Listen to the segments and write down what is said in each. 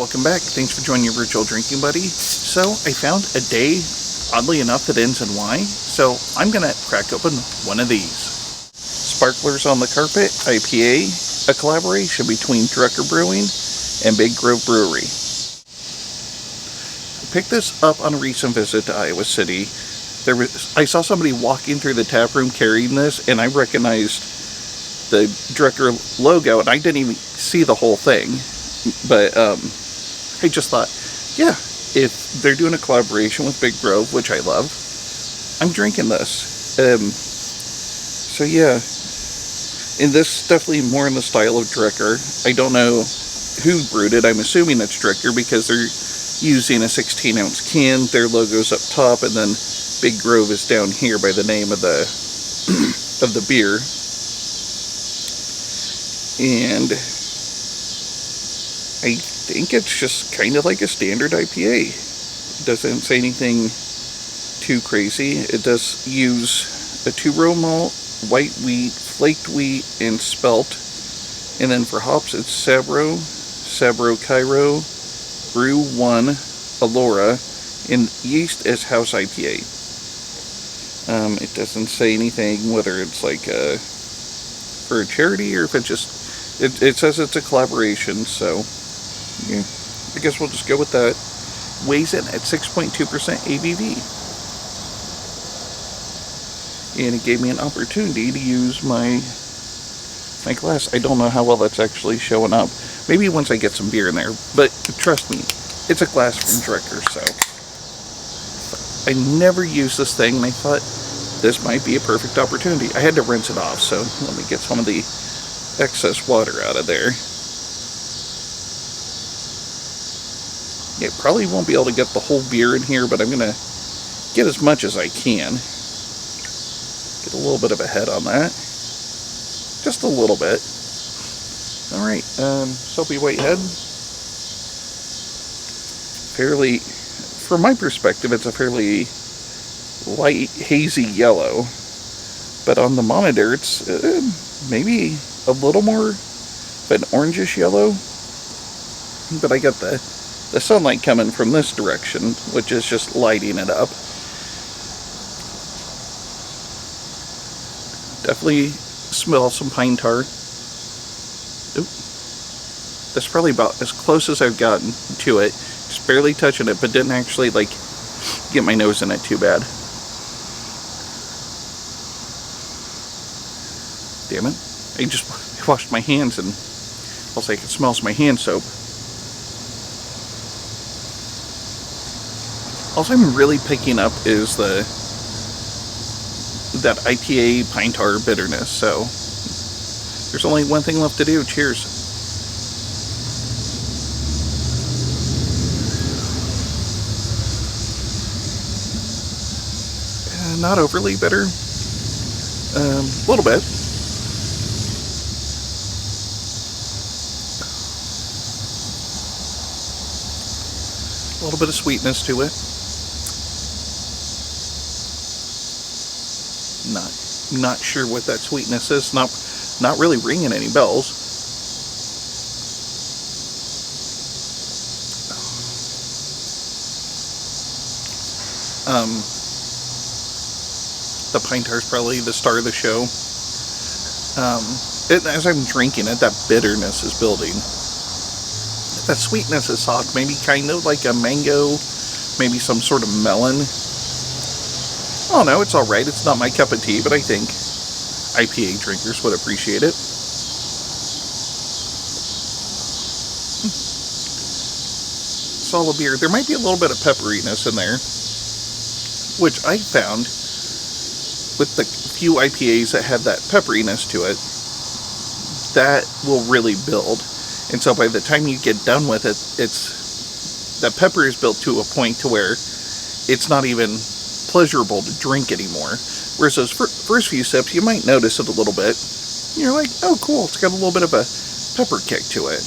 welcome back. Thanks for joining your virtual drinking buddy. So, I found a day, oddly enough, that ends in Y, so I'm going to crack open one of these. Sparklers on the Carpet IPA, a collaboration between Drekker Brewing and Big Grove Brewery. I picked this up on a recent visit to Iowa City. I saw somebody walking through the tap room carrying this, and I recognized the Drekker logo, and I didn't even see the whole thing. But I just thought, yeah, if they're doing a collaboration with Big Grove, which I love, I'm drinking this. So yeah, and this definitely more in the style of Drekker. I don't know who brewed it. I'm assuming it's Drekker because they're using a 16-ounce can. Their logo's up top, and then Big Grove is down here by the name of the of the beer. And I think it's just kind of like a standard IPA. It doesn't say anything too crazy. It does use a 2-row malt, white wheat, flaked wheat, and spelt. And then for hops, it's Sabro, Cairo, Brew 1, Alora, and yeast is House IPA. It doesn't say anything whether it's like for a charity or if it just... It says it's a collaboration, so... yeah, I guess we'll just go with that. Weighs in at 6.2% ABV. And it gave me an opportunity to use my glass. I don't know how well that's actually showing up. Maybe once I get some beer in there. But trust me, it's a glass from Drekker, so... I never used this thing, and I thought this might be a perfect opportunity. I had to rinse it off, so let me get some of the excess water out of there. Yeah, probably won't be able to get the whole beer in here, but I'm going to get as much as I can. Get a little bit of a head on that. Just a little bit. Alright, soapy white head. Fairly, from my perspective, it's a fairly light, hazy yellow. But on the monitor, it's maybe a little more of an orangish yellow. But I got the sunlight coming from this direction, which is just lighting it up. Definitely smell some pine tar. Oop. That's probably about as close as I've gotten to it. Just barely touching it, but didn't actually like get my nose in it too bad. Damn it. I just washed my hands and also I can smell my hand soap. All I'm really picking up is that IPA pine tar bitterness, so there's only one thing left to do. Cheers. Not overly bitter. A little bit. A little bit of sweetness to it. Not sure what that sweetness is. Not really ringing any bells. The pine tar is probably the star of the show. As I'm drinking it, that bitterness is building. That sweetness is soft, maybe kind of like a mango, maybe some sort of melon. I don't know, it's alright. It's not my cup of tea, but I think IPA drinkers would appreciate it. Solid beer. There might be a little bit of pepperiness in there, which I found with the few IPAs that have that pepperiness to it, that will really build. And so by the time you get done with it, that pepper is built to a point to where it's not even pleasurable to drink anymore. Whereas those first few sips, you might notice it a little bit. You're like, oh cool, it's got a little bit of a pepper kick to it.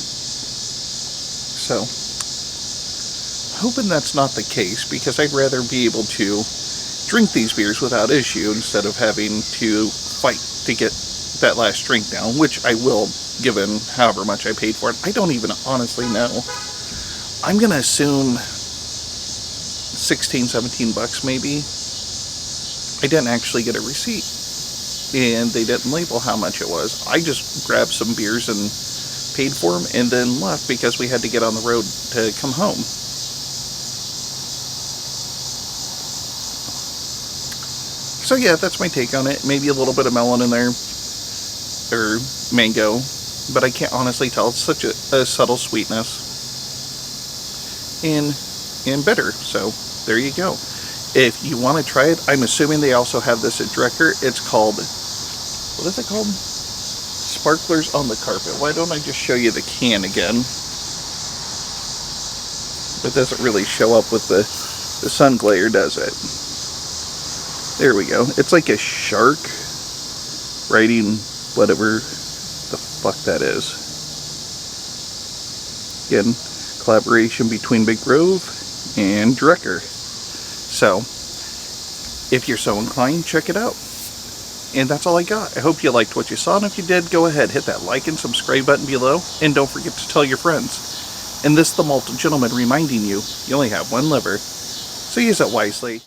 So, hoping that's not the case, because I'd rather be able to drink these beers without issue instead of having to fight to get that last drink down, which I will, given however much I paid for it. I don't even honestly know I'm gonna assume 16, 17 bucks maybe. I didn't actually get a receipt, and they didn't label how much it was. I just grabbed some beers and paid for them, and then left because we had to get on the road to come home. So yeah, that's my take on it. Maybe a little bit of melon in there, or mango, but I can't honestly tell. It's such a subtle sweetness and bitter. So there you go. If you want to try it, I'm assuming they also have this at Drekker. It's called, what is it called? Sparklers on the Carpet. Why don't I just show you the can again? It doesn't really show up with the sun glare, does it? There we go. It's like a shark riding whatever the fuck that is. Again, collaboration between Big Grove and Drekker. So, if you're so inclined, check it out. And that's all I got. I hope you liked what you saw, and if you did, go ahead, hit that like and subscribe button below, and don't forget to tell your friends. And this, the Malted Gentleman, reminding you, you only have one liver, so use it wisely.